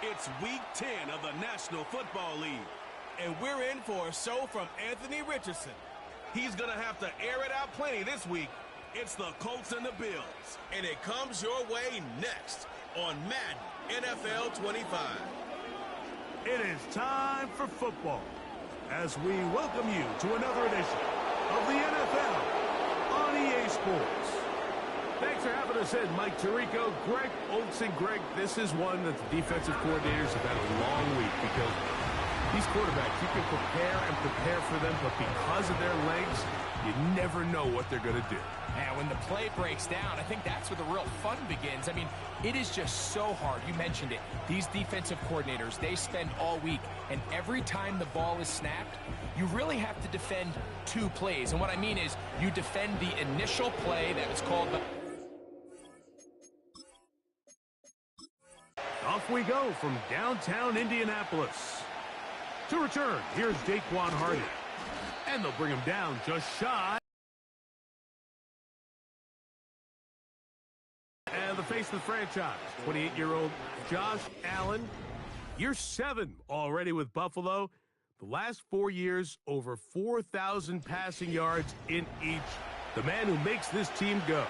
It's Week 10 of the National Football League, and we're in for a show from Anthony Richardson. He's going to have to air it out plenty this week. It's the Colts and the Bills, and it comes your way next on Madden NFL 25. It is time for football as we welcome you to another edition of the NFL on EA Sports. Thanks for having us in, Mike Tirico, Greg Olsen. Greg, this is one that the defensive coordinators have had a long week because these quarterbacks, you can prepare for them, but because of their legs, you never know what they're going to do. And when the play breaks down, I think that's where the real fun begins. I mean, it is just so hard. You mentioned it. These defensive coordinators, they spend all week, and every time the ball is snapped, you really have to defend two plays. And what I mean is you defend the initial play that was called the... Off we go from downtown Indianapolis. To return, here's Daquan Hardy. And they'll bring him down just shy. And the face of the franchise, 28-year-old Josh Allen. Year 7 already with Buffalo. The last 4 years, over 4,000 passing yards in each. The man who makes this team go.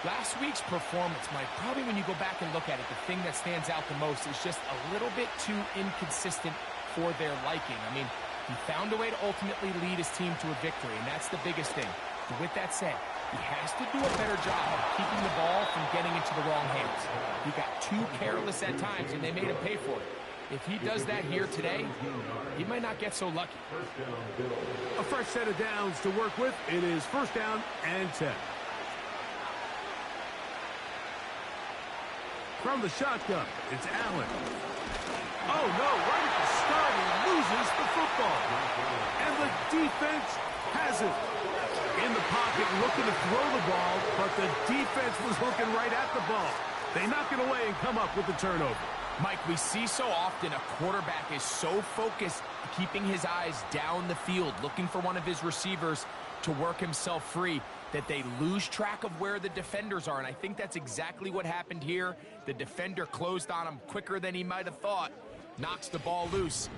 Last week's performance, Mike, probably when you go back and look at it, the thing that stands out the most is just a little bit too inconsistent for their liking. I mean, he found a way to ultimately lead his team to a victory, and that's the biggest thing. But with that said, he has to do a better job of keeping the ball from getting into the wrong hands. He got too careless at times, and they made him pay for it. If he does that here today, he might not get so lucky. A fresh set of downs to work with. It is first down and 10. From the shotgun, it's Allen. Oh, no, right at the start, he loses the football. And the defense has it. In the pocket, looking to throw the ball, but the defense was looking right at the ball. They knock it away and come up with the turnover. Mike, we see so often a quarterback is so focused, keeping his eyes down the field, looking for one of his receivers to work himself free, that they lose track of where the defenders are. And I think that's exactly what happened here. The defender closed on him quicker than he might have thought. Knocks the ball loose.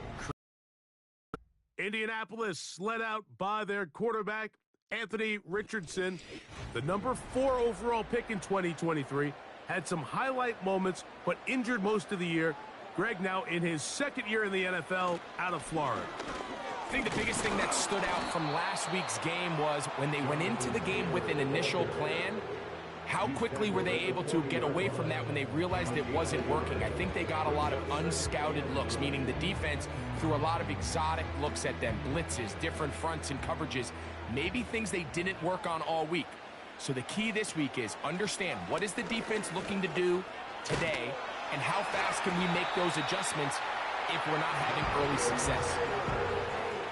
Indianapolis led out by their quarterback, Anthony Richardson, the number 4 overall pick in 2023. Had some highlight moments, but injured most of the year. Greg now in his second year in the NFL out of Florida. I think the biggest thing that stood out from last week's game was when they went into the game with an initial plan, how quickly were they able to get away from that when they realized it wasn't working? I think they got a lot of unscouted looks, meaning the defense threw a lot of exotic looks at them, blitzes, different fronts and coverages, maybe things they didn't work on all week. So the key this week is understand what is the defense looking to do today and how fast can we make those adjustments if we're not having early success.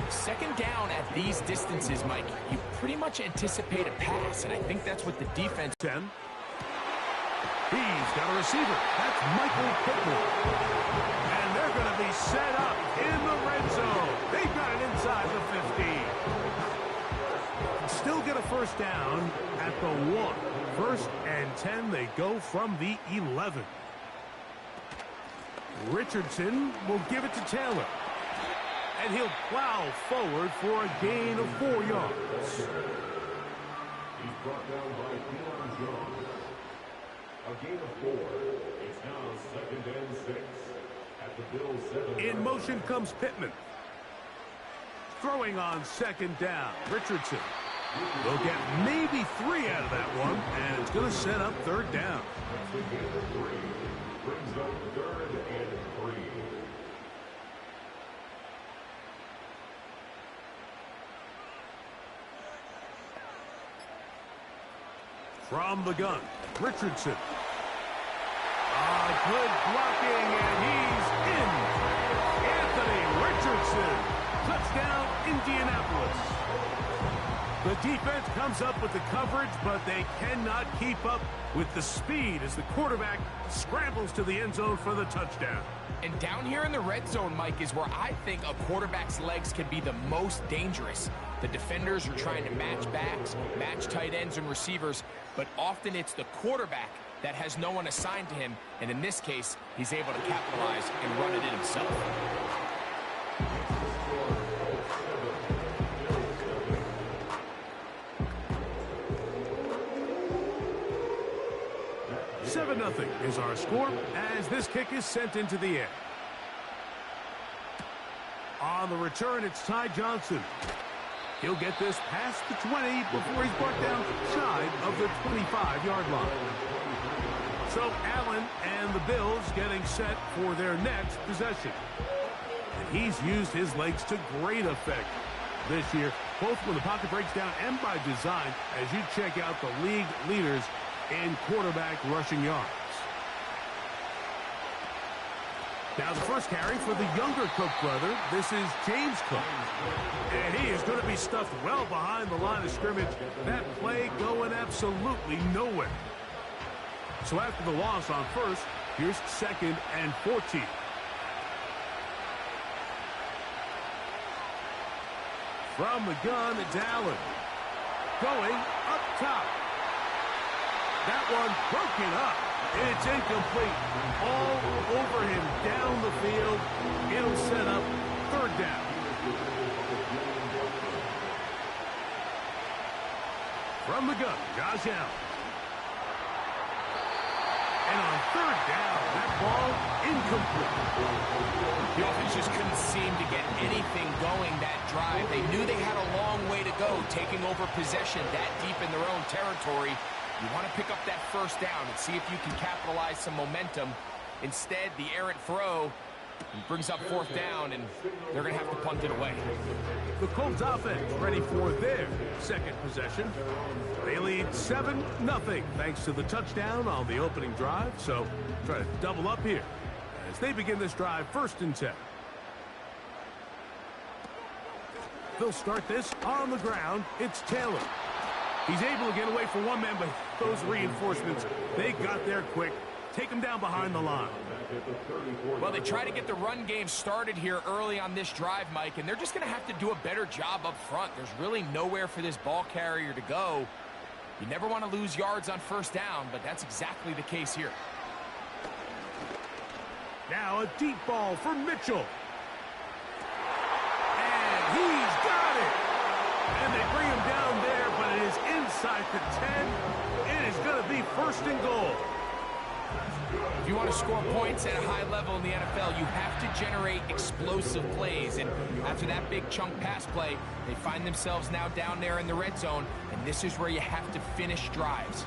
Second down at these distances, Mike, you pretty much anticipate a pass, and I think that's what the defense... 10. He's got a receiver. That's Michael Pittman. And they're going to be set up in the red zone. They've got it inside the 15. Still get a first down at the 1. First and 10, they go from the 11. Richardson will give it to Taylor. And he'll plow forward for a gain of 4 yards. He's brought down by Keelan Jones. A gain of 4. It's now second and 6 at the Bills 7. In motion comes Pittman. Throwing on second down, Richardson. They'll get maybe 3 out of that one, and it's going to set up third down. That's a gain of 3. Brings up third and 3. From the gun, Richardson. Good blocking, and he's in. Anthony Richardson. Touchdown, Indianapolis. The defense comes up with the coverage, but they cannot keep up with the speed as the quarterback scrambles to the end zone for the touchdown. And down here in the red zone, Mike, is where I think a quarterback's legs can be the most dangerous. The defenders are trying to match backs, match tight ends and receivers, but often it's the quarterback that has no one assigned to him, and in this case, he's able to capitalize and run it in himself. Seven 0 is our score as this kick is sent into the air. On the return, it's Ty Johnson. He'll get this past the 20 before he's brought down shy of the 25-yard line. So Allen and the Bills getting set for their next possession. And he's used his legs to great effect this year, both when the pocket breaks down and by design, as you check out the league leaders in quarterback rushing yards. Now the first carry for the younger Cook brother. This is James Cook. And he is going to be stuffed well behind the line of scrimmage. That play going absolutely nowhere. So after the loss on first, here's 2nd and 14. From the gun, it's Allen. Going up top. That one broken up. It's incomplete. All over him down the field. It'll set up 3rd down. From the gun, Josh Allen. And on 3rd down, that ball incomplete. The offense just couldn't seem to get anything going that drive. They knew they had a long way to go, taking over possession that deep in their own territory. You want to pick up that 1st down and see if you can capitalize some momentum. Instead, the errant throw brings up 4th down, and they're going to have to punt it away. The Colts offense ready for their 2nd possession. They lead 7-0 thanks to the touchdown on the opening drive. So try to double up here as they begin this drive 1st and 10. They'll start this on the ground. It's Taylor. He's able to get away from one man, but those reinforcements, they got there quick. Take him down behind the line. Well, they try to get the run game started here early on this drive, Mike, and they're just going to have to do a better job up front. There's really nowhere for this ball carrier to go. You never want to lose yards on 1st down, but that's exactly the case here. Now a deep ball for Mitchell. And he's got it. And they bring him down there, but it is inside the 10. It is going to be 1st and goal. If you want to score points at a high level in the NFL, you have to generate explosive plays. And after that big chunk pass play, they find themselves now down there in the red zone, and this is where you have to finish drives.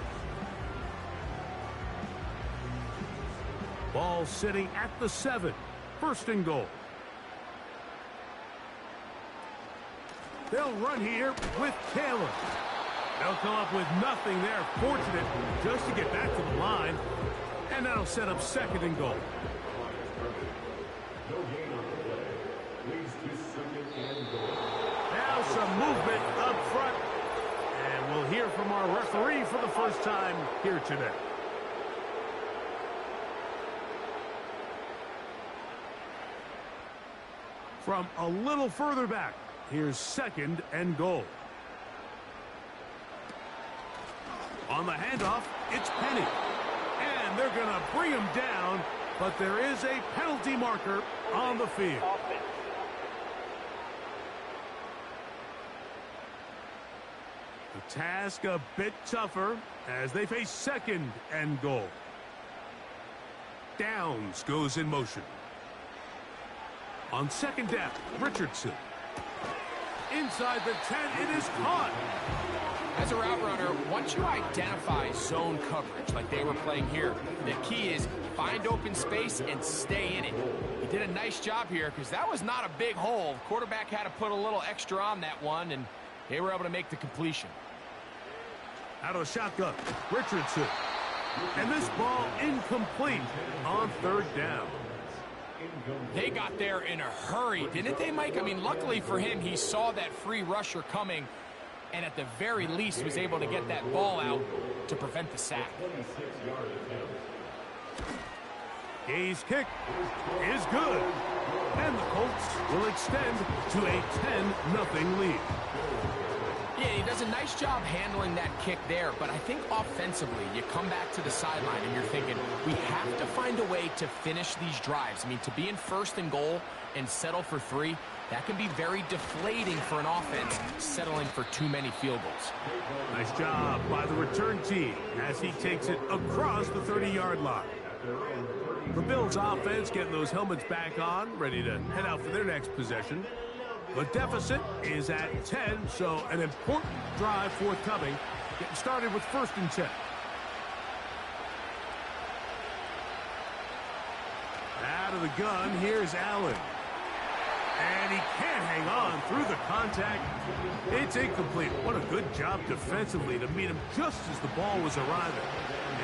Ball sitting at the 7. 1st and goal. They'll run here with Taylor. They'll come up with nothing there. Fortunate just to get back to the line. And that'll set up 2nd and goal. Now some movement up front. And we'll hear from our referee for the first time here today. From a little further back, here's 2nd and goal. On the handoff, it's Penny. And they're going to bring him down, but there is a penalty marker on the field. The task a bit tougher as they face 2nd and goal. Downs goes in motion. On 2nd down, Richardson. Inside the 10, it is caught. As a route runner, once you identify zone coverage like they were playing here, the key is find open space and stay in it. He did a nice job here because that was not a big hole. The quarterback had to put a little extra on that one, and they were able to make the completion. Out of the shotgun, Richardson. And this ball incomplete on 3rd down. They got there in a hurry, didn't they, Mike? I mean, luckily for him, he saw that free rusher coming, and at the very least was able to get that ball out to prevent the sack. Gay's kick is good. And the Colts will extend to a 10-0 lead. Yeah, he does a nice job handling that kick there, but I think offensively, you come back to the sideline and you're thinking, we have to find a way to finish these drives. I mean, to be in first and goal and settle for 3, that can be very deflating for an offense, settling for too many field goals. Nice job by the return team as he takes it across the 30-yard line. The Bills offense getting those helmets back on, ready to head out for their next possession. The deficit is at 10, so an important drive forthcoming. Getting started with 1st and 10. Out of the gun, here's Allen. And he can't hang on through the contact. It's incomplete. What a good job defensively to meet him just as the ball was arriving.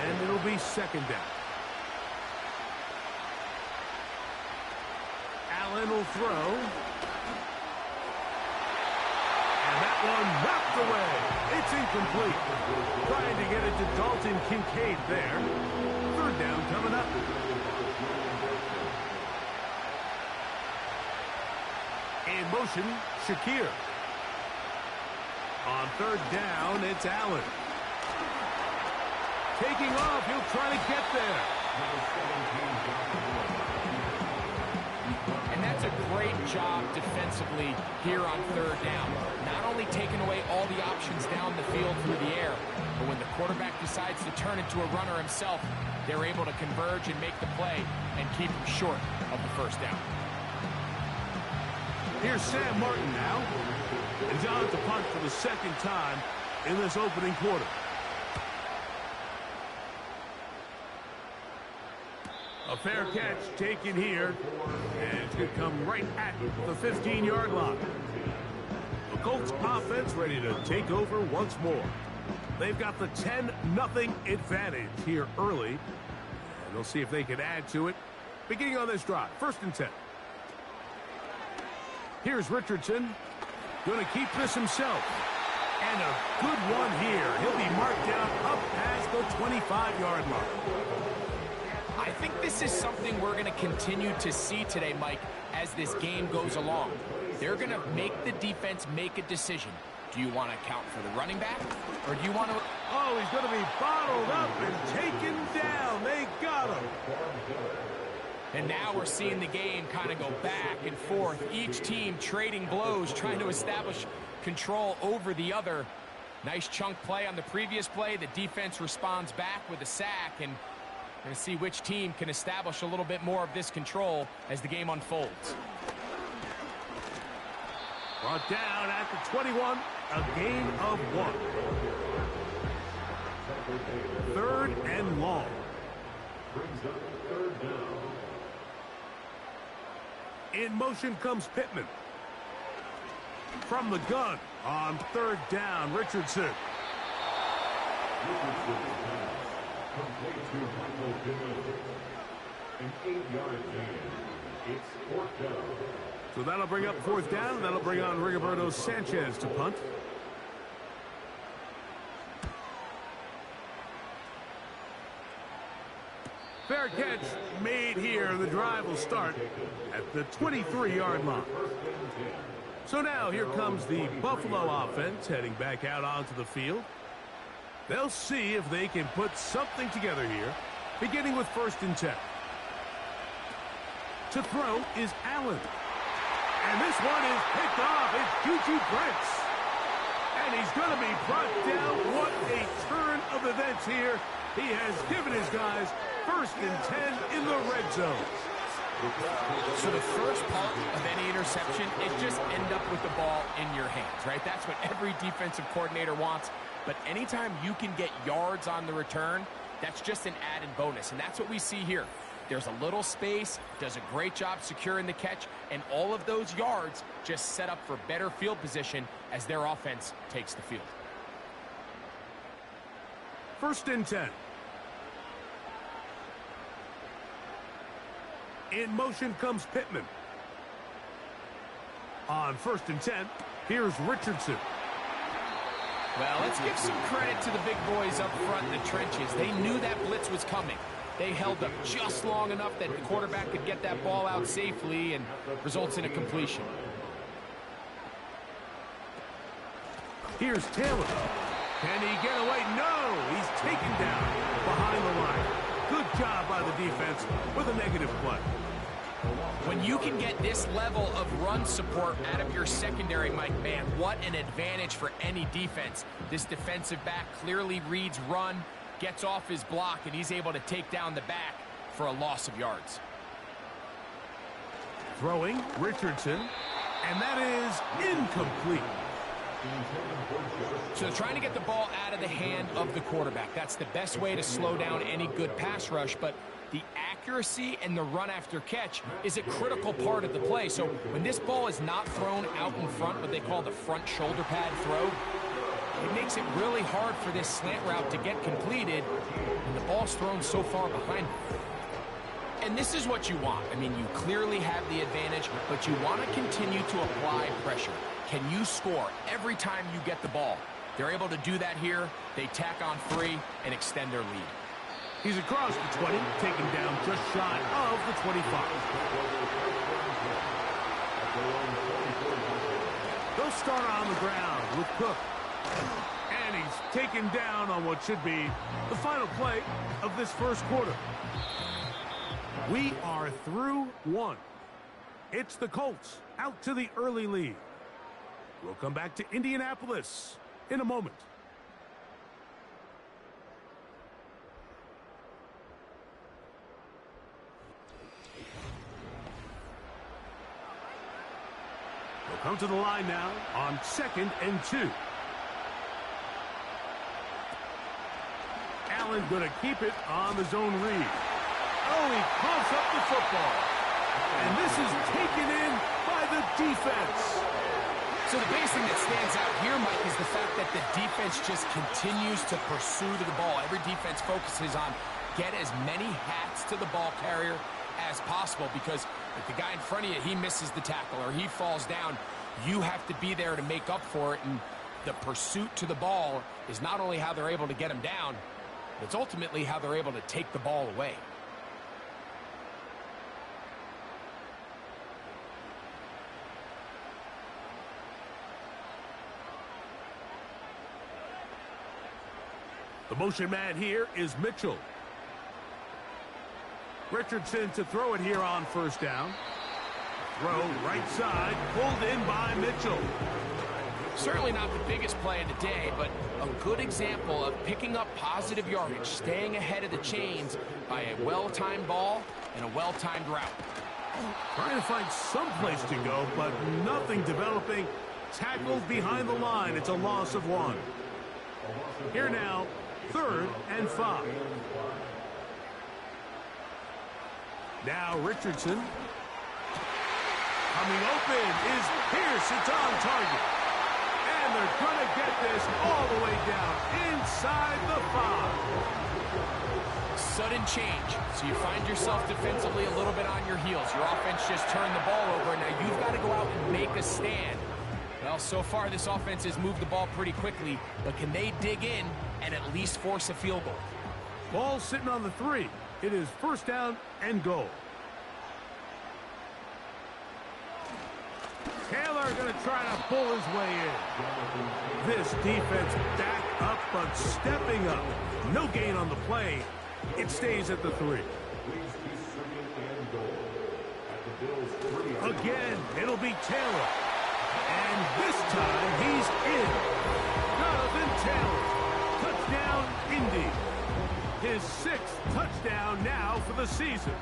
And it'll be 2nd down. Allen will throw. And that one knocked away. It's incomplete. Trying to get it to Dalton Kincaid there. 3rd down coming up. In motion, Shakir. On 3rd down, it's Allen. Taking off, he'll try to get there. And that's a great job defensively here on 3rd down. Not only taking away all the options down the field through the air, but when the quarterback decides to turn into a runner himself, they're able to converge and make the play and keep him short of the 1st down. Here's Sam Martin now. And John to punt for the 2nd time in this opening quarter. A fair catch taken here. And it's going to come right at the 15-yard line. The Colts offense ready to take over once more. They've got the 10-0 advantage here early. And they'll see if they can add to it. Beginning on this drive, 1st and 10. Here's Richardson. Going to keep this himself. And a good one here. He'll be marked down up past the 25-yard line. I think this is something we're going to continue to see today, Mike, as this game goes along. They're going to make the defense make a decision. Do you want to account for the running back? Or do you want to... Oh, he's going to be bottled up and taken down. They got him. And now we're seeing the game kind of go back and forth. Each team trading blows, trying to establish control over the other. Nice chunk play on the previous play. The defense responds back with a sack. And we're going to see which team can establish a little bit more of this control as the game unfolds. Brought down at the 21. A gain of 1. 3rd and long. Brings up 3rd down. In motion comes Pittman. From the gun on 3rd down, Richardson. Complete to Michael Pittman. An 8-yard gain. It's 4th down. So that'll bring up 4th down, and that'll bring on Rigoberto Sanchez to punt. Fair catch made here. The drive will start at the 23-yard line. So now here comes the Buffalo offense heading back out onto the field. They'll see if they can put something together here, beginning with 1st and 10. To throw is Allen. And this one is picked off. It's Juju Brents. And he's going to be brought down. What a turn of events here. He has given his guys 1st and 10 in the red zone. So the first part of any interception is just end up with the ball in your hands, right? That's what every defensive coordinator wants. But anytime you can get yards on the return, that's just an added bonus. And that's what we see here. There's a little space, does a great job securing the catch, and all of those yards just set up for better field position as their offense takes the field. 1st and 10. In motion comes Pittman. On 1st and 10, here's Richardson. Well, let's give some credit to the big boys up front in the trenches. They knew that blitz was coming. They held up just long enough that the quarterback could get that ball out safely and results in a completion. Here's Taylor. Can he get away? No! He's taken down behind the line. Good job by the defense with a negative play. When you can get this level of run support out of your secondary, Mike, man, what an advantage for any defense. This defensive back clearly reads run, gets off his block, and he's able to take down the back for a loss of yards. Throwing, Richardson, and that is incomplete. So they're trying to get the ball out of the hand of the quarterback. That's the best way to slow down any good pass rush, but the accuracy and the run after catch is a critical part of the play. So when this ball is not thrown out in front, what they call the front shoulder pad throw, it makes it really hard for this slant route to get completed, and the ball's thrown so far behind. And this is what you want. I mean, you clearly have the advantage, but you want to continue to apply pressure. Can you score every time you get the ball? They're able to do that here. They tack on 3 and extend their lead. He's across the 20, taken down just shy of the 25. They'll start on the ground with Cook. And he's taken down on what should be the final play of this first quarter. We are through 1. It's the Colts out to the early lead. We'll come back to Indianapolis in a moment. We'll come to the line now on 2nd and 2. Allen going to keep it on the zone read. Oh, he coughs up the football. And this is taken in by the defense. So the biggest thing that stands out here, Mike, is the fact that the defense just continues to pursue to the ball. Every defense focuses on get as many hats to the ball carrier as possible, because if the guy in front of you, he misses the tackle or he falls down, you have to be there to make up for it. And the pursuit to the ball is not only how they're able to get him down, but it's ultimately how they're able to take the ball away. The motion man here is Mitchell. Richardson to throw it here on first down. Throw right side, pulled in by Mitchell. Certainly not the biggest play of the day, but a good example of picking up positive yardage, staying ahead of the chains by a well-timed ball and a well-timed route. Trying to find some place to go, but nothing developing. Tackled behind the line. It's a loss of 1. Here now, 3rd and 5. Now Richardson. Coming open is Pierce. It's on target. And they're going to get this all the way down inside the 5. Sudden change. So you find yourself defensively a little bit on your heels. Your offense just turned the ball over. Now you've got to go out and make a stand. Well, so far this offense has moved the ball pretty quickly, but can they dig in and at least force a field goal? Ball sitting on the 3. It is first down and goal. Taylor going to try to pull his way in. This defense back up, but stepping up. No gain on the play. It stays at the 3. Again, it'll be Taylor. And this time, he's in. Jonathan Taylor. Touchdown, Indy. His 6th touchdown now for the season.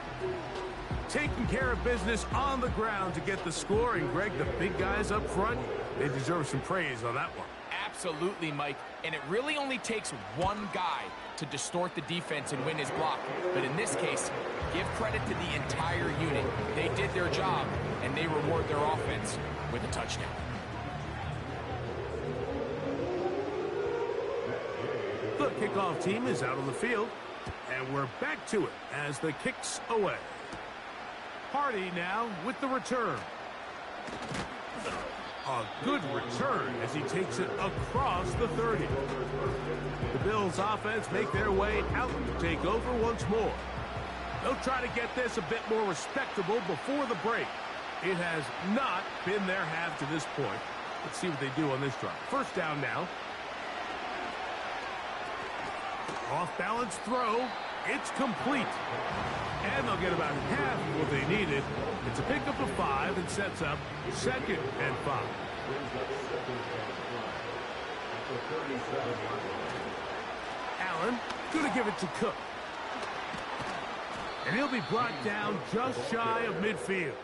Taking care of business on the ground to get the score. And, Greg, the big guys up front, they deserve some praise on that one. Absolutely, Mike. And it really only takes one guy to distort the defense and win his block. But in this case, give credit to the entire unit. They did their job, and they reward their offense with a touchdown. The kickoff team is out on the field, and we're back to it as the kick's away. Hardy now with the return. A good return as he takes it across the 30. The Bills offense make their way out to take over once more. They'll try to get this a bit more respectable before the break. It has not been their half to this point. Let's see what they do on this drive. First down now. Off-balance throw. It's complete. And they'll get about half what they needed. It's a pickup of 5 and sets up 2nd and 5. Allen going to give it to Cook. And he'll be brought down just shy of midfield.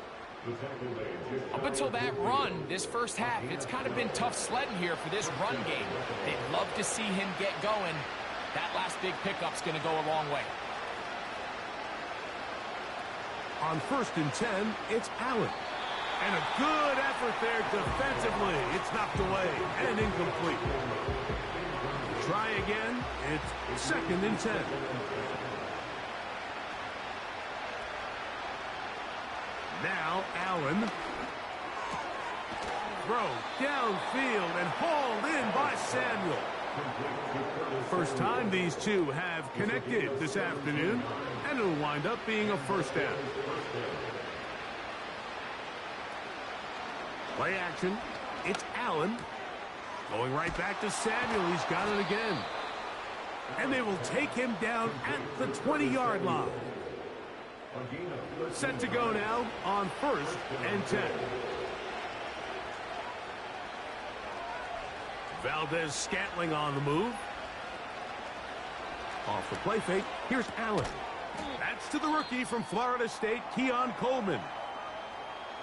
Up until that run, this first half, it's kind of been tough sledding here for this run game. They'd love to see him get going. That last big pickup's going to go a long way. On 1st and 10, it's Allen. And a good effort there defensively. It's knocked away and incomplete. Try again. It's 2nd and 10. Now Allen. Throw downfield and hauled in by Samuel. First time these two have connected this afternoon, and it'll wind up being a first down. Play action. It's Allen. Going right back to Samuel. He's got it again. And they will take him down at the 20-yard line. Set to go now on 1st and 10. Valdez-Scantling on the move. Off the play fake. Here's Allen. That's to the rookie from Florida State, Keon Coleman.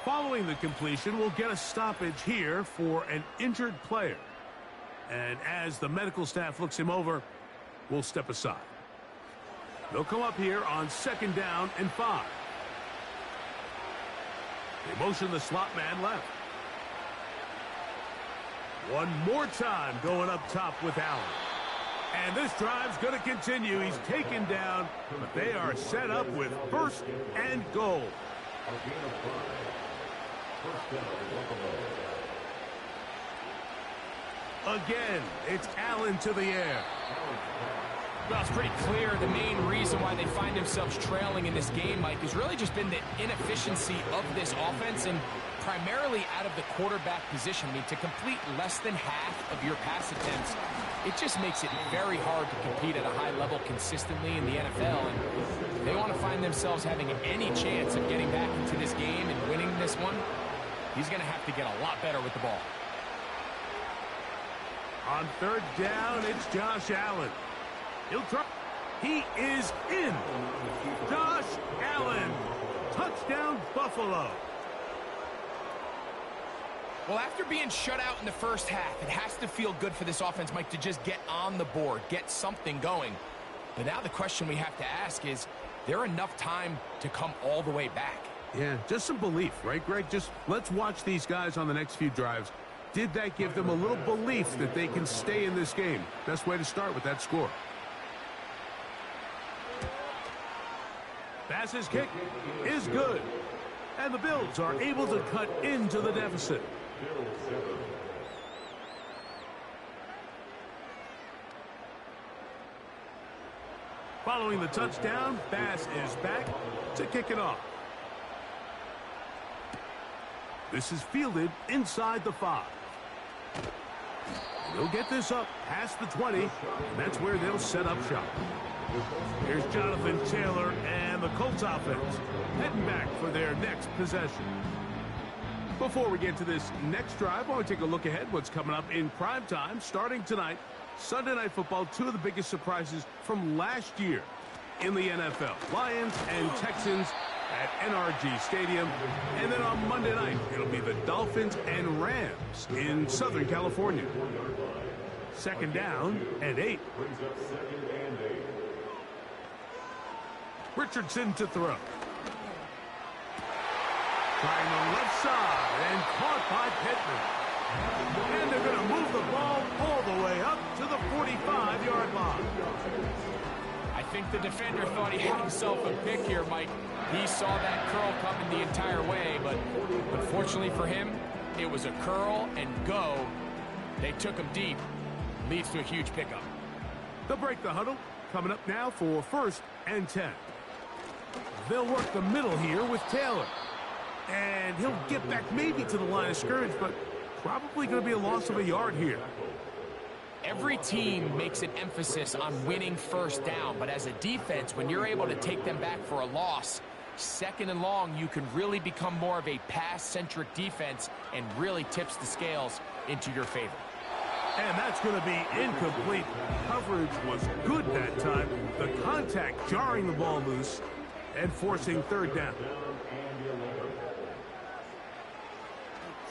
Following the completion, we'll get a stoppage here for an injured player. And as the medical staff looks him over, we'll step aside. They'll come up here on 2nd down and 5. They motion the slot man left. One more time going up top with Allen. And this drive's going to continue. He's taken down, but they are set up with 1st and goal. Again, it's Allen to the air. Well, it's pretty clear the main reason why they find themselves trailing in this game, Mike, has really just been the inefficiency of this offense and primarily out of the quarterback position. I mean, to complete less than half of your pass attempts, it just makes it very hard to compete at a high level consistently in the NFL. And if they want to find themselves having any chance of getting back into this game and winning this one, he's going to have to get a lot better with the ball. On 3rd down, it's Josh Allen. He'll try. He is in. Josh Allen. Touchdown, Buffalo. Well, after being shut out in the first half, it has to feel good for this offense, Mike, to just get on the board, get something going. But now the question we have to ask is there enough time to come all the way back? Yeah, just some belief, right, Greg? Just let's watch these guys on the next few drives. Did that give them a little belief that they can stay in this game? Best way to start with that score. Bass's kick is good. And the Bills are able to cut into the deficit. Following the touchdown, Bass is back to kick it off. This is fielded inside the 5. They'll get this up past the 20, and that's where they'll set up shop. Here's Jonathan Taylor and the Colts offense heading back for their next possession. Before we get to this next drive, I want to take a look ahead what's coming up in prime time starting tonight. Sunday Night Football, 2 of the biggest surprises from last year in the NFL. Lions and Texans at NRG Stadium. And then on Monday night, it'll be the Dolphins and Rams in Southern California. 2nd down and 8. Richardson to throw. Trying the left side and caught by Pittman. And they're going to move the ball all the way up to the 45-yard line. I think the defender thought he had himself a pick here, Mike. He saw that curl coming the entire way, but unfortunately for him, it was a curl and go. They took him deep. Leads to a huge pickup. They'll break the huddle. Coming up now for 1st and 10. They'll work the middle here with Taylor. And he'll get back maybe to the line of scrimmage, but Probably going to be a loss of a yard here. Every team makes an emphasis on winning first down, but as a defense, when you're able to take them back for a loss, second and long, you can really become more of a pass-centric defense and really tips the scales into your favor. And that's going to be incomplete. Coverage was good that time. The contact jarring the ball loose and forcing third down.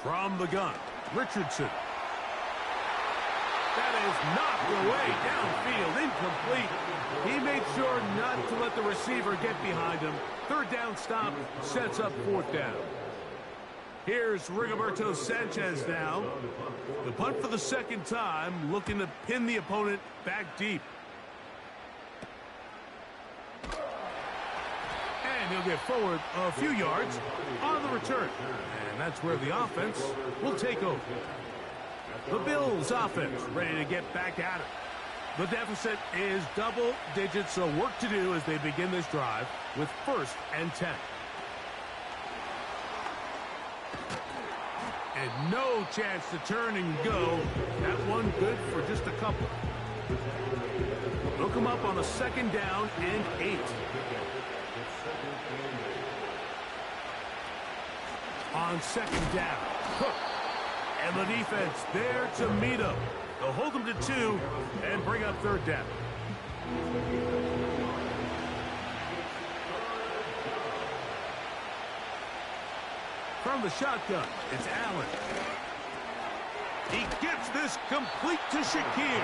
From the gun, Richardson. That is knocked away downfield, incomplete. He made sure not to let the receiver get behind him. Third down stop sets up fourth down. Here's Rigoberto Sanchez now. The punt for the second time, looking to pin the opponent back deep. And he'll get forward a few yards on the return. And that's where the offense will take over. The Bills offense ready to get back at it. The deficit is double digits, so work to do as they begin this drive with 1st and 10. And no chance to turn and go. That one good for just a couple. Look him up on a 2nd down and 8. On 2nd down, Cook. And the defense there to meet him. They'll hold him to 2 and bring up third down. From the shotgun, it's Allen. He gets this complete to Shakir.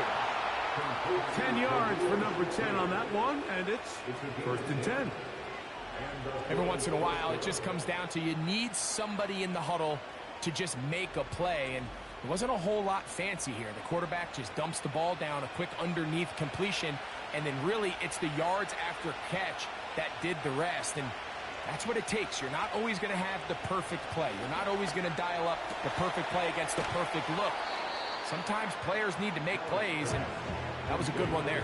10 yards for number 10 on that one, and it's 1st and 10. Every once in a while, it just comes down to you need somebody in the huddle to just make a play, and it wasn't a whole lot fancy here. The quarterback just dumps the ball down, a quick underneath completion, and then really it's the yards after catch that did the rest, and that's what it takes. You're not always going to have the perfect play. You're not always going to dial up the perfect play against the perfect look. Sometimes players need to make plays, and that was a good one there.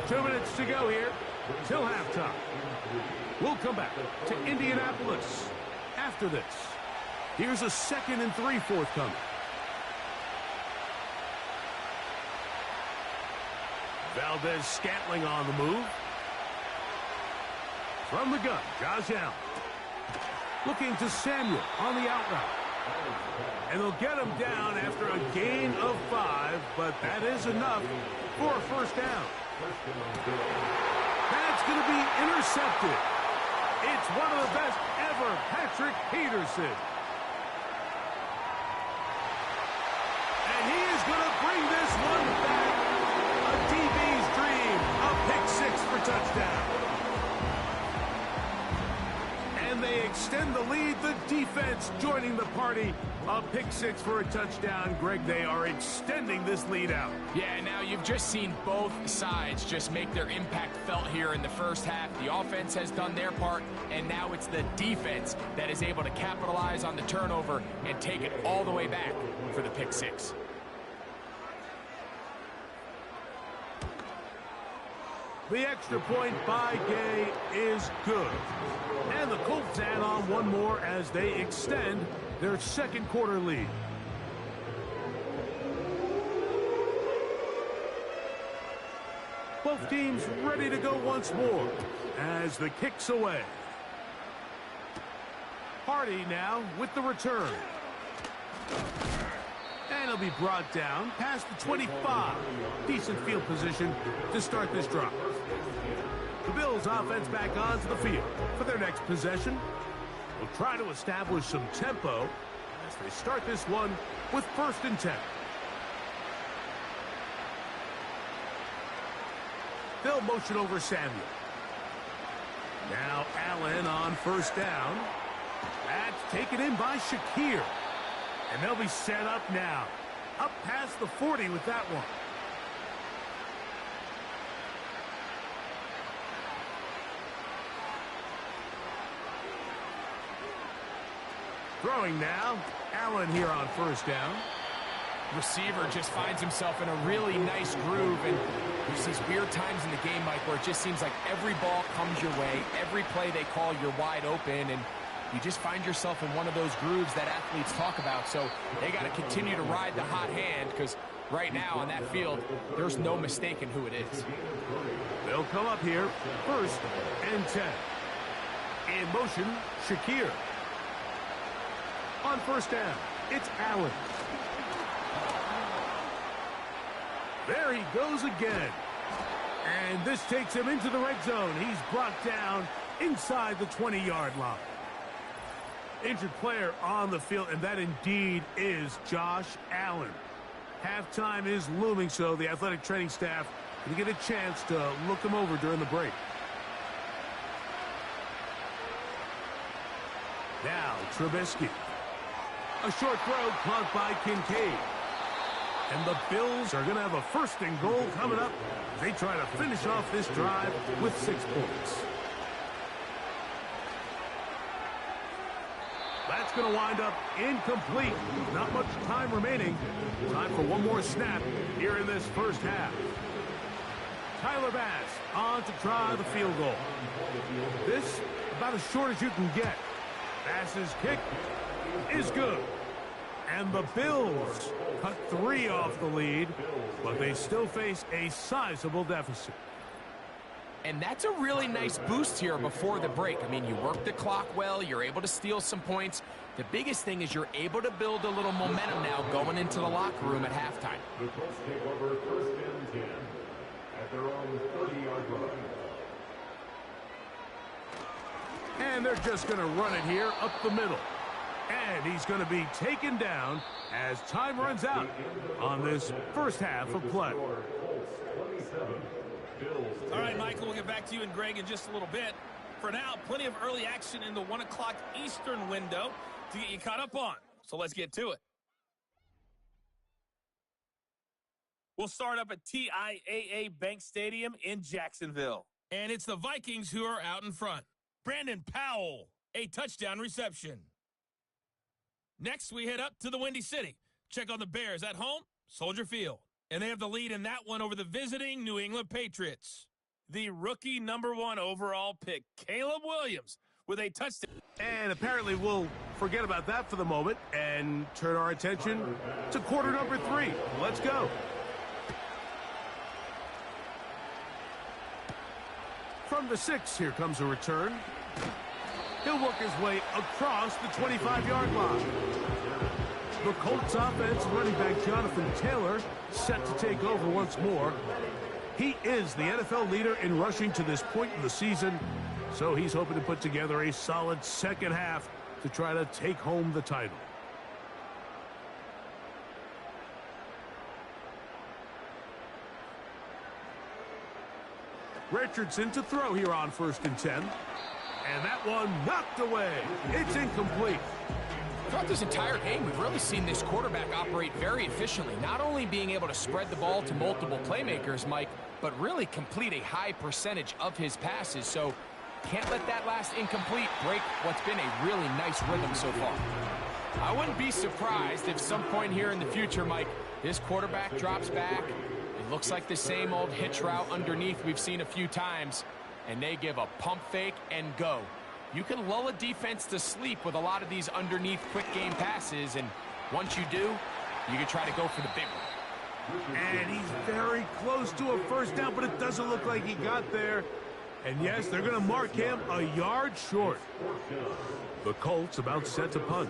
2 minutes to go here till halftime. We'll come back to Indianapolis after this. Here's a 2nd and 3 forthcoming. Valdez-Scantling on the move. From the gun, Josh Allen. Looking to Samuel on the out route. And they'll get him down after a gain of 5, but that is enough for a 1st down. That's going to be intercepted. It's one of the best ever, Patrick Peterson. And he is going to bring this one back. A DB's dream, a pick 6 for touchdown. And they extend the lead. The defense joining the party. A pick 6 for a touchdown. Greg, they are extending this lead out. Yeah, now you've just seen both sides just make their impact felt here in the first half. The offense has done their part, and now it's the defense that is able to capitalize on the turnover and take it all the way back for the pick 6. The extra point by Gay is good. And the Colts add on one more as they extend their 2nd quarter lead. Both teams ready to go once more as the kick's away. Hardy now with the return. And he'll be brought down past the 25. Decent field position to start this drive. The Bills offense back onto the field for their next possession. They'll try to establish some tempo as they start this one with 1st and 10. They'll motion over Samuel. Now Allen on 1st down. That's taken in by Shakir. And they'll be set up now. Up past the 40 with that one. Throwing now. Allen here on 1st down. Receiver just finds himself in a really nice groove, and there's these weird times in the game, Mike, where it just seems like every ball comes your way, every play they call, you're wide open, and you just find yourself in one of those grooves that athletes talk about. So they got to continue to ride the hot hand, because right now on that field, there's no mistaking who it is. They'll come up here, 1st and 10. In motion, Shakir. On 1st down, it's Allen. There he goes again. And this takes him into the red zone. He's brought down inside the 20-yard line. Injured player on the field, and that indeed is Josh Allen. Halftime is looming, so the athletic training staff will get a chance to look him over during the break. Now, Trubisky. A short throw caught by Kincaid. And the Bills are going to have a 1st and goal coming up as they try to finish off this drive with 6 points. That's going to wind up incomplete. Not much time remaining. Time for one more snap here in this 1st half. Tyler Bass on to try the field goal. This about as short as you can get. Bass's kick is good. And the Bills cut 3 off the lead, but they still face a sizable deficit. And that's a really nice boost here before the break. I mean, you work the clock well, you're able to steal some points. The biggest thing is you're able to build a little momentum now going into the locker room at halftime. The Colts take over 1st and 10 at their own 30-yard line. And they're just going to run it here up the middle. And he's going to be taken down as time runs out on this 1st half of play. All right, Michael, we'll get back to you and Greg in just a little bit. For now, plenty of early action in the 1 o'clock Eastern window to get you caught up on. So let's get to it. We'll start up at TIAA Bank Stadium in Jacksonville. And it's the Vikings who are out in front. Brandon Powell, a touchdown reception. Next, we head up to the Windy City. Check on the Bears at home, Soldier Field. And they have the lead in that one over the visiting New England Patriots. The rookie #1 overall pick, Caleb Williams, with a touchdown. And apparently we'll forget about that for the moment and turn our attention to quarter number 3. Let's go. From the 6, here comes a return. He'll work his way across the 25-yard line. The Colts offense, running back Jonathan Taylor, set to take over once more. He is the NFL leader in rushing to this point in the season, so he's hoping to put together a solid 2nd half to try to take home the title. Richardson to throw here on 1st and 10. And that one knocked away. It's incomplete. Throughout this entire game, we've really seen this quarterback operate very efficiently, not only being able to spread the ball to multiple playmakers, Mike, but really complete a high percentage of his passes. So can't let that last incomplete break what's been a really nice rhythm so far. I wouldn't be surprised if some point here in the future, Mike, this quarterback drops back. It looks like the same old hitch route underneath we've seen a few times, and they give a pump fake and go. You can lull a defense to sleep with a lot of these underneath quick game passes, and once you do, you can try to go for the big one. And he's very close to a 1st down, but it doesn't look like he got there. And yes, they're going to mark him a yard short. The Colts about set to punt.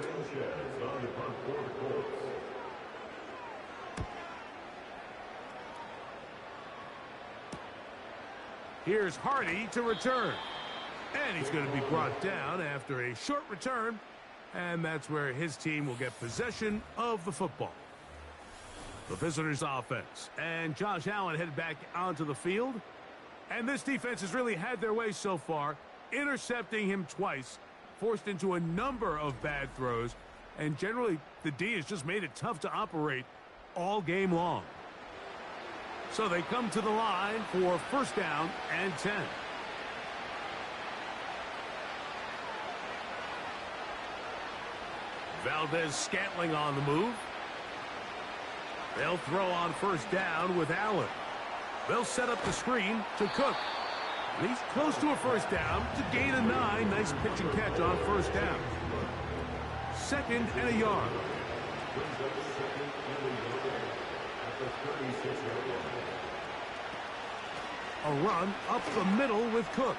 Here's Hardy to return. And he's going to be brought down after a short return. And that's where his team will get possession of the football. The visitors' offense. And Josh Allen headed back onto the field. And this defense has really had their way so far, intercepting him twice, forced into a number of bad throws. And generally, the D has just made it tough to operate all game long. So they come to the line for 1st down and 10. Valdez-Scantling on the move. They'll throw on 1st down with Allen. They'll set up the screen to Cook. And he's close to a first down to gain a 9. Nice pitch and catch on first down. 2nd and a yard. A run up the middle with Cook.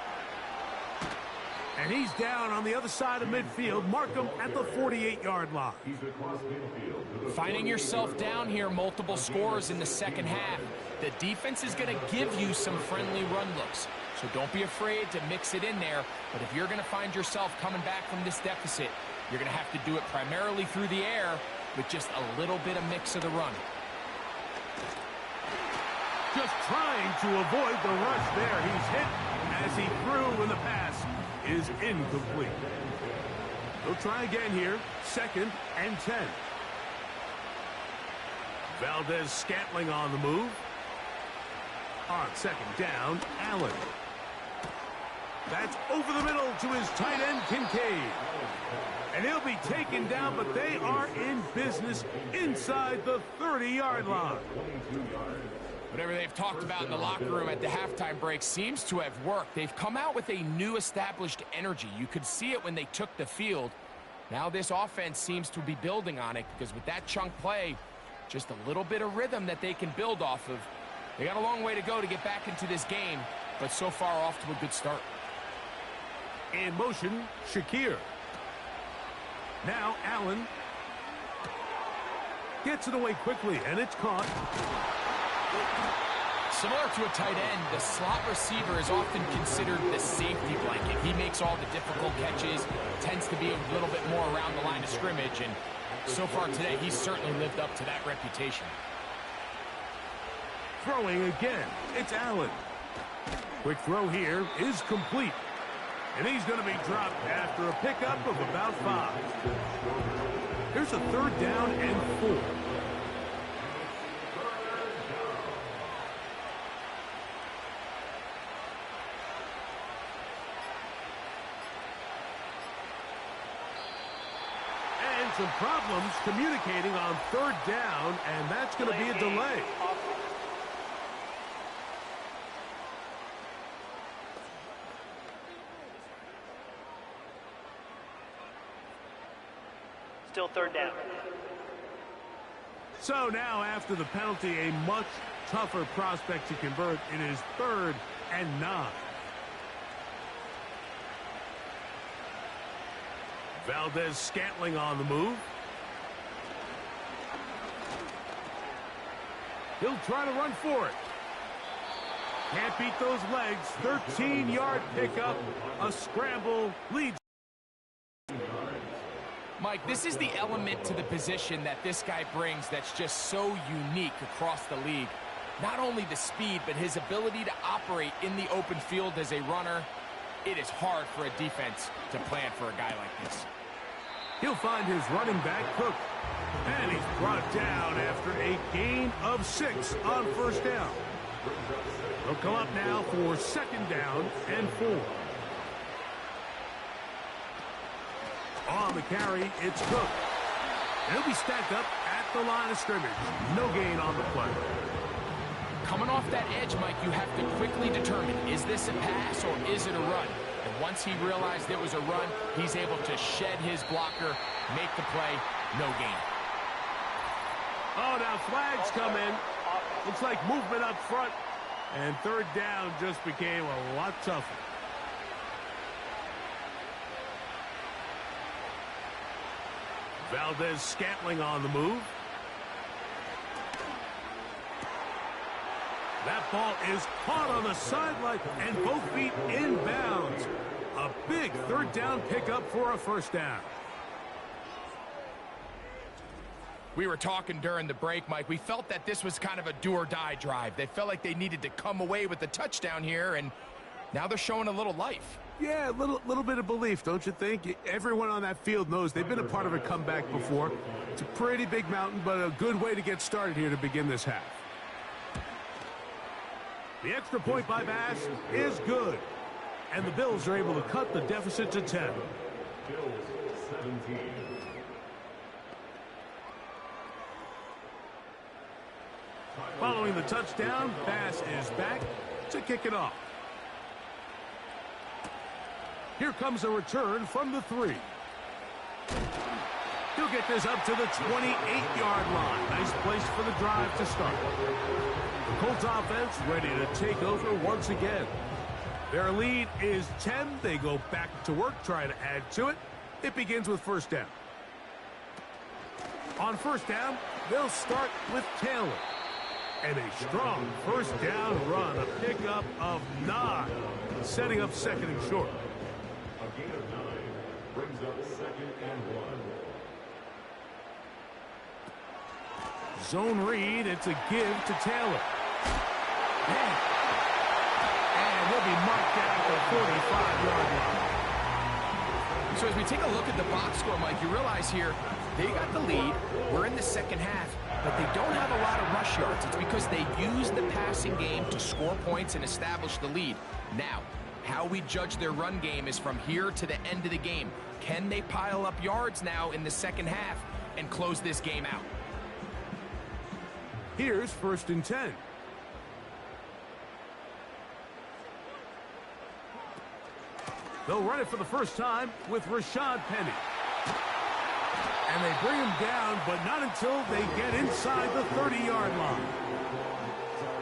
And he's down on the other side of midfield. Mark him at the 48-yard line. Finding yourself down here, multiple scores in the second half. The defense is going to give you some friendly run looks. So don't be afraid to mix it in there. But if you're going to find yourself coming back from this deficit, you're going to have to do it primarily through the air with just a little bit of mix of the run. Just trying to avoid the rush there. He's hit as he threw, and the pass is incomplete. He'll try again here. 2nd and 10. Valdez-Scantling on the move. On 2nd down, Allen. That's over the middle to his tight end, Kincaid. And he'll be taken down, but they are in business inside the 30-yard line. Whatever they've talked about in the locker room at the halftime break seems to have worked. They've come out with a new established energy. You could see it when they took the field. Now this offense seems to be building on it because with that chunk play, just a little bit of rhythm that they can build off of. They got a long way to go to get back into this game, but so far off to a good start. In motion, Shakir. Now Allen gets it away quickly, and it's caught. Similar to a tight end, the slot receiver is often considered the safety blanket. He makes all the difficult catches, tends to be a little bit more around the line of scrimmage, and so far today, he's certainly lived up to that reputation. Throwing again, it's Allen. Quick throw here is complete. And he's going to be dropped after a pickup of about 5. Here's a 3rd down and 4. And some problems communicating on 3rd down, and that's going to be a delay. Still 3rd down. So now after the penalty, a much tougher prospect to convert. It is 3rd and 9. Valdez-Scantling on the move. He'll try to run for it. Can't beat those legs. 13-yard pickup. A scramble leads. Mike, this is the element to the position that this guy brings that's just so unique across the league. Not only the speed, but his ability to operate in the open field as a runner. It is hard for a defense to plan for a guy like this. He'll find his running back, Cook. And he's brought down after a gain of 6 on 1st down. He'll come up now for 2nd down and 4. On the carry, it's Cook. He'll be stacked up at the line of scrimmage. No gain on the play. Coming off that edge, Mike, you have to quickly determine, is this a pass or is it a run? And once he realized it was a run, he's able to shed his blocker, make the play, no gain. Oh, now flags come in. Looks like movement up front. And 3rd down just became a lot tougher. Valdez-Scantling on the move. That ball is caught on the sideline and both feet inbounds. A big 3rd down pickup for a 1st down. We were talking during the break, Mike. We felt that this was kind of a do-or-die drive. They felt like they needed to come away with the touchdown here, and now they're showing a little life. Yeah, a little bit of belief, don't you think? Everyone on that field knows they've been a part of a comeback before. It's a pretty big mountain, but a good way to get started here to begin this half. The extra point by Bass is good. And the Bills are able to cut the deficit to 10. Bills 17. Following the touchdown, Bass is back to kick it off. Here comes a return from the 3. He'll get this up to the 28-yard line. Nice place for the drive to start. The Colts offense ready to take over once again. Their lead is 10. They go back to work, trying to add to it. It begins with first down. On first down, they'll start with Taylor. And a strong first down run, a pickup of 9, setting up second and short. A gain of 9 brings up second and 1. Zone read, it's a give to Taylor. Man. And he'll be marked down at the 45-yard line. So as we take a look at the box score, Mike, you realize here they got the lead. We're in the second half, but they don't have a lot of rush yards. It's because they use the passing game to score points and establish the lead. Now, how we judge their run game is from here to the end of the game. Can they pile up yards now in the second half and close this game out? Here's first and 10. They'll run it for the first time with Rashad Penny. And they bring him down, but not until they get inside the 30-yard line.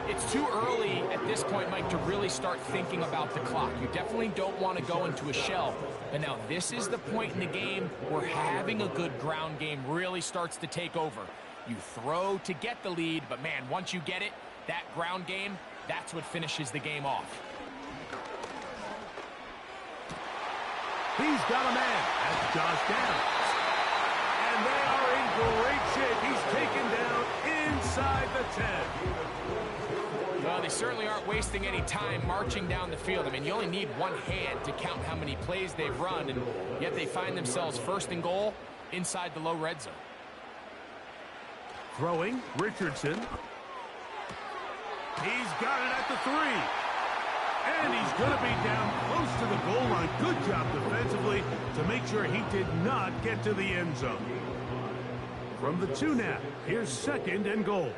It's too early at this point, Mike, to really start thinking about the clock. You definitely don't want to go into a shell. But now this is the point in the game where having a good ground game really starts to take over. You throw to get the lead, but man, once you get it, that ground game, that's what finishes the game off. He's got a man. That's Josh Downs. And they are in great shape. He's taken down inside the 10. Well, they certainly aren't wasting any time marching down the field. I mean, you only need one hand to count how many plays they've run, and yet they find themselves first and goal inside the low red zone. Throwing, Richardson. He's got it at the 3. And he's going to be down close to the goal line. Good job defensively to make sure he did not get to the end zone. From the 2 now, here's second and goal.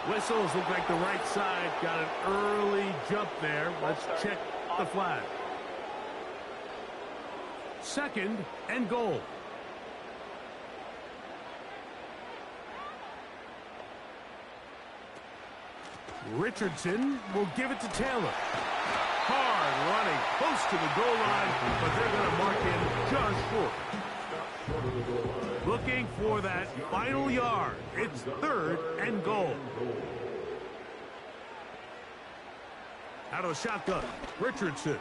Whistles look like the right side. Got an early jump there. Let's check the flag. Second and goal. Richardson will give it to Taylor. Hard running, close to the goal line, but they're going to mark him just short. Looking for that final yard. It's third and goal. Out of the shotgun, Richardson.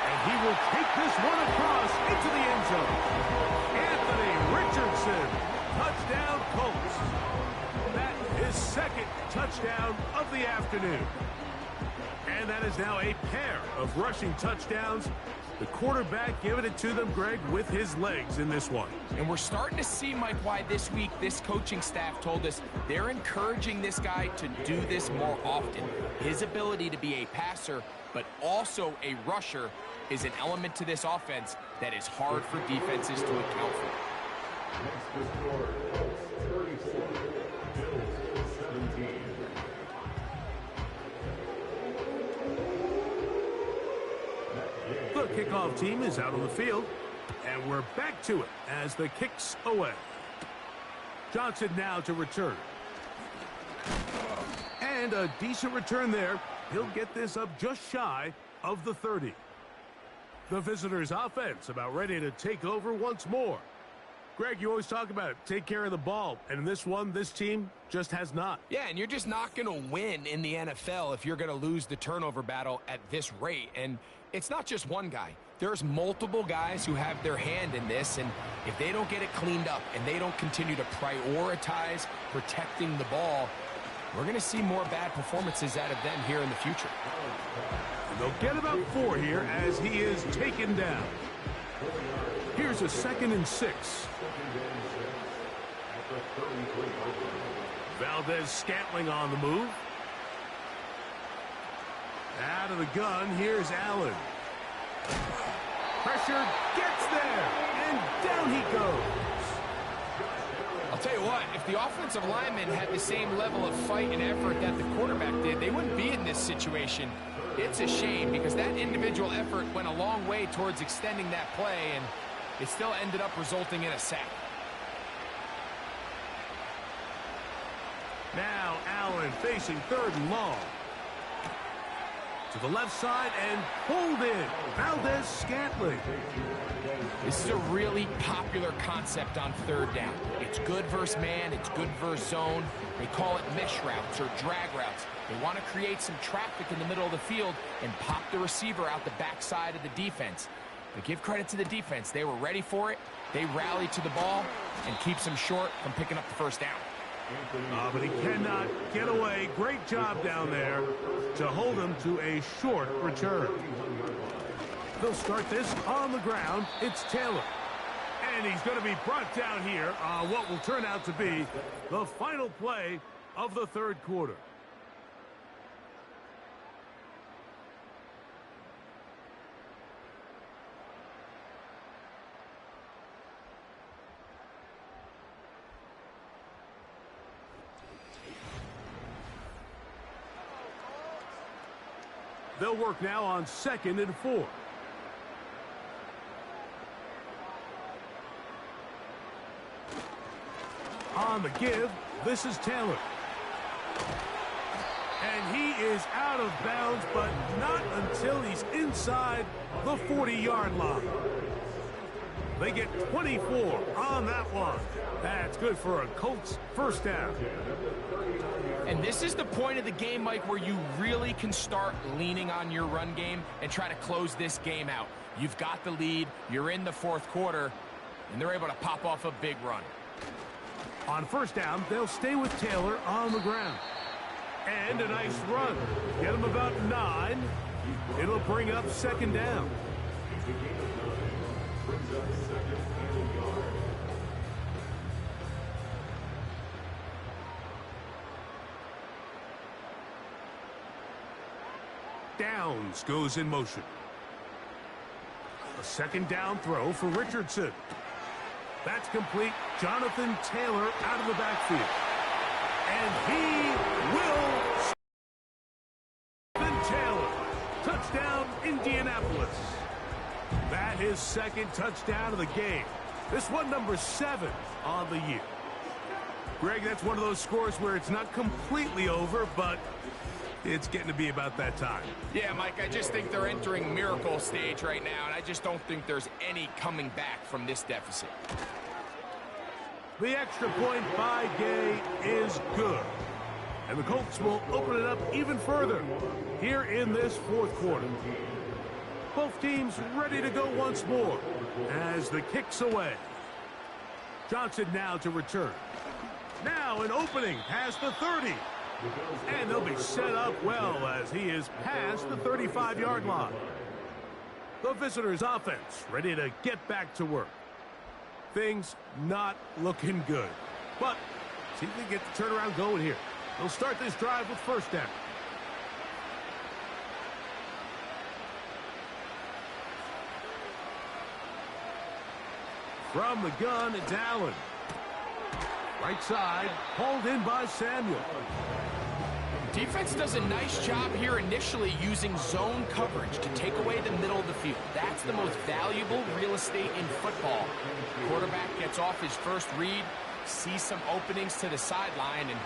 And he will take this one across into the end zone. Anthony Richardson, touchdown Colts. That is second touchdown of the afternoon. And that is now a pair of rushing touchdowns. The quarterback giving it to them, Greg, with his legs in this one. And we're starting to see, Mike, why this week this coaching staff told us they're encouraging this guy to do this more often. His ability to be a passer, but also a rusher, is an element to this offense that is hard for defenses to account for. Next to score, Colts 34, Bills 17. The kickoff team is out on the field, and we're back to it as the kick's away. Johnson now to return. And a decent return there. He'll get this up just shy of the 30. The visitors' offense about ready to take over once more. Greg, you always talk about it. Take care of the ball. And in this one, this team just has not. Yeah, and you're just not going to win in the NFL if you're going to lose the turnover battle at this rate. And it's not just one guy. There's multiple guys who have their hand in this, and if they don't get it cleaned up and they don't continue to prioritize protecting the ball, we're going to see more bad performances out of them here in the future. And they'll get about 4 here as he is taken down. Here's a 2nd and 6. Valdez-Scantling on the move. Out of the gun, here's Allen. Pressure gets there, and down he goes. I'll tell you what, if the offensive lineman had the same level of fight and effort that the quarterback did, they wouldn't be in this situation. It's a shame because that individual effort went a long way towards extending that play, and it still ended up resulting in a sack. Now Allen facing 3rd and long. To the left side and pulled in. Valdez-Scantling. This is a really popular concept on 3rd down. It's good versus man, it's good versus zone. They call it mesh routes or drag routes. They want to create some traffic in the middle of the field and pop the receiver out the backside of the defense. But give credit to the defense. They were ready for it. They rallied to the ball and keeps them short from picking up the 1st down. But he cannot get away. Great job down there to hold him to a short return. They'll start this on the ground. It's Taylor. And he's going to be brought down here on what will turn out to be the final play of the 3rd quarter. They'll work now on 2nd and 4. On the give, this is Taylor. And he is out of bounds, but not until he's inside the 40-yard line. They get 24 on that one. That's good for a Colts 1st down. And this is the point of the game, Mike, where you really can start leaning on your run game and try to close this game out. You've got the lead, you're in the 4th quarter, and they're able to pop off a big run. On 1st down, they'll stay with Taylor on the ground. And a nice run. Get him about 9. It'll bring up 2nd down. Downs goes in motion. A 2nd down throw for Richardson. That's complete. Jonathan Taylor out of the backfield. And he will... Taylor. Touchdown, Indianapolis. That is 2nd touchdown of the game. This one number 7 on the year. Greg, that's one of those scores where it's not completely over, but it's getting to be about that time. Yeah, Mike, I just think they're entering miracle stage right now, and I just don't think there's any coming back from this deficit. The extra point by Gay is good. And the Colts will open it up even further here in this 4th quarter. Both teams ready to go once more as the kick's away. Johnson now to return. Now an opening past the 30. And they'll be set up well as he is past the 35-yard line. The visitors' offense ready to get back to work. Things not looking good. But see if they get the turnaround going here. They'll start this drive with 1st down. From the gun, it's Allen. Right side, hauled in by Samuel. Defense does a nice job here initially using zone coverage to take away the middle of the field. That's the most valuable real estate in football. Quarterback gets off his first read, sees some openings to the sideline, and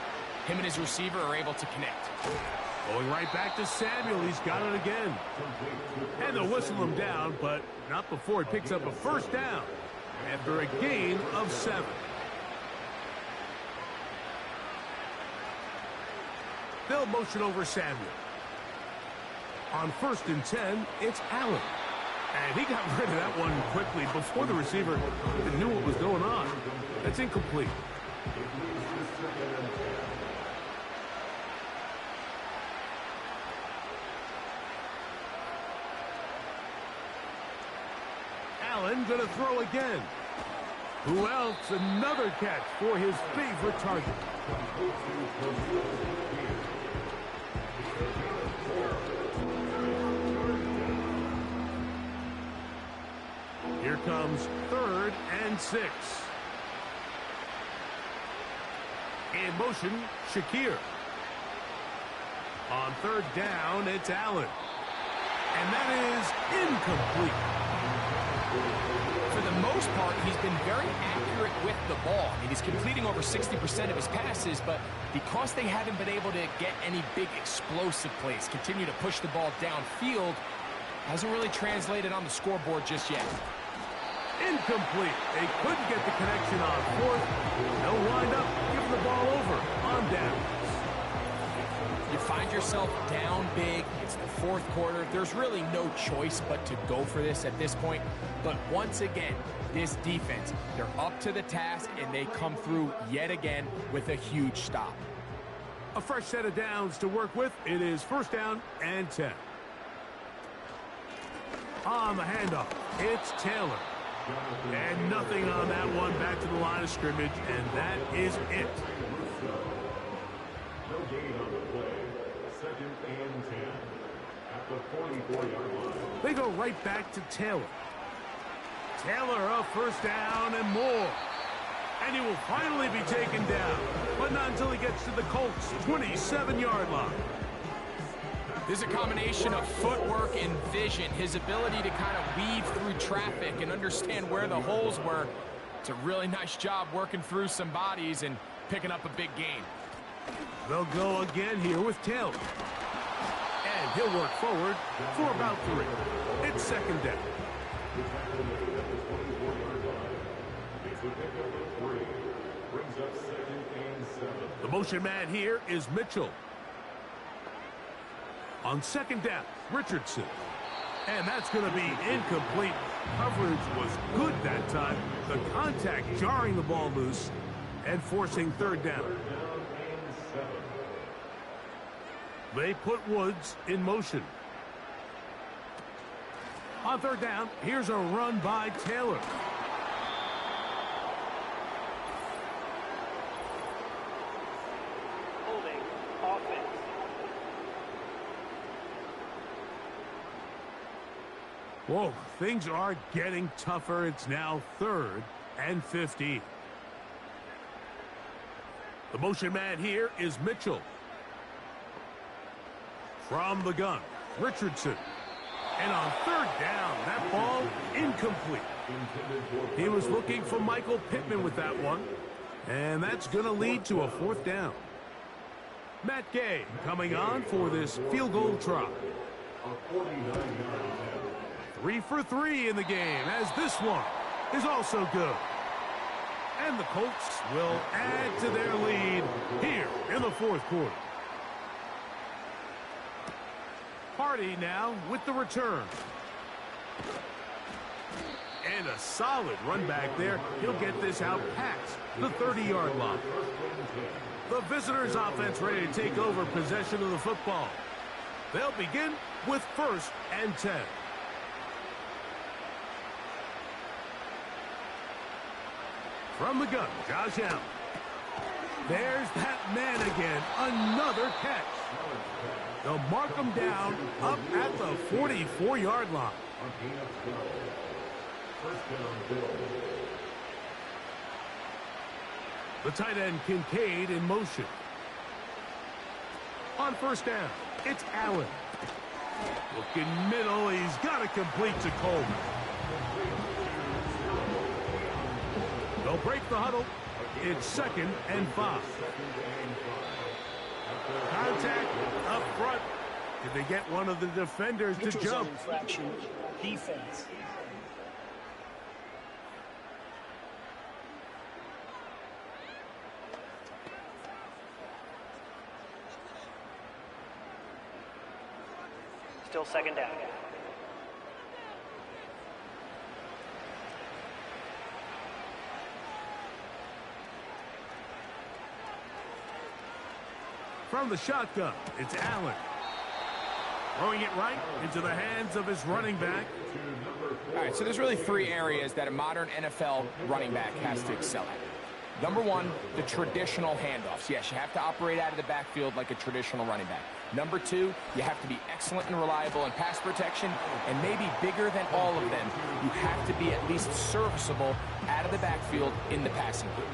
him and his receiver are able to connect. Going right back to Samuel. He's got it again. And they'll whistle him down, but not before he picks up a 1st down after a gain of 7. They'll motion over Samuel. On 1st and 10, it's Allen. And he got rid of that one quickly before the receiver even knew what was going on. That's incomplete. Allen going to throw again. Who else? Another catch for his favorite target. Here comes 3rd and 6. In motion, Shakir. On 3rd down, it's Allen. And that is incomplete. For the most part, he's been very accurate with the ball. I mean, he's completing over 60% of his passes, but because they haven't been able to get any big explosive plays, continue to push the ball downfield, hasn't really translated on the scoreboard just yet. Incomplete. They couldn't get the connection on fourth. They'll wind up giving the ball over on downs. You find yourself down big. It's the fourth quarter. There's really no choice but to go for this at this point. But once again, this defense, they're up to the task, and they come through yet again with a huge stop. A fresh set of downs to work with. It is first down and 10. On the handoff, it's Taylor. And nothing on that one, back to the line of scrimmage, and that is it. No gain on the play. Second and 10 at the 44-yard line. They go right back to Taylor. Taylor a first down and more. And he will finally be taken down, but not until he gets to the Colts' 27-yard line. There's a combination of footwork and vision, his ability to kind of weave through traffic and understand where the holes were. It's a really nice job working through some bodies and picking up a big gain. They'll go again here with Taylor. And he'll work forward for about 3. It's second down. The motion man here is Mitchell. On second down, Richardson. And that's going to be incomplete. Coverage was good that time. The contact jarring the ball loose and forcing third down. They put Woods in motion. On third down, here's a run by Taylor. Holding offense. Whoa, things are getting tougher. It's now third and 15. The motion man here is Mitchell. From the gun, Richardson. And on third down, that ball incomplete. He was looking for Michael Pittman with that one. And that's going to lead to a fourth down. Matt Gay coming on for this field goal try. 3 for 3 in the game, as this one is also good. And the Colts will add to their lead here in the fourth quarter. Hardy now with the return. And a solid run back there. He'll get this out past the 30-yard line. The visitors' offense ready to take over possession of the football. They'll begin with first and 10. From the gun, Josh Allen. There's that man again. Another catch. They'll mark him down up at the 44-yard line. The tight end Kincaid in motion. On first down, it's Allen. Looking middle, he's got to complete to Coleman. They'll break the huddle. It's second and 5. Contact up front. Did they get one of the defenders to jump? Infraction, defense. Still second down. From the shotgun, it's Allen. Throwing it right into the hands of his running back. All right, so there's really 3 areas that a modern NFL running back has to excel at. Number 1, the traditional handoffs. Yes, you have to operate out of the backfield like a traditional running back. Number 2, you have to be excellent and reliable in pass protection, and maybe bigger than all of them, you have to be at least serviceable out of the backfield in the passing game.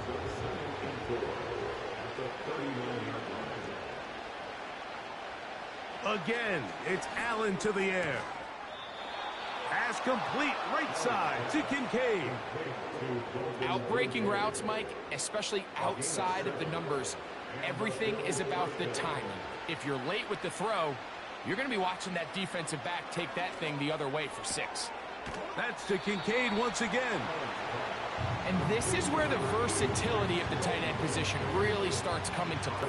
Again, it's Allen to the air. Pass complete right side to Kincaid. Outbreaking routes, Mike, especially outside of the numbers, everything is about the timing. If you're late with the throw, you're going to be watching that defensive back take that thing the other way for 6. That's to Kincaid once again. And this is where the versatility of the tight end position really starts coming to play.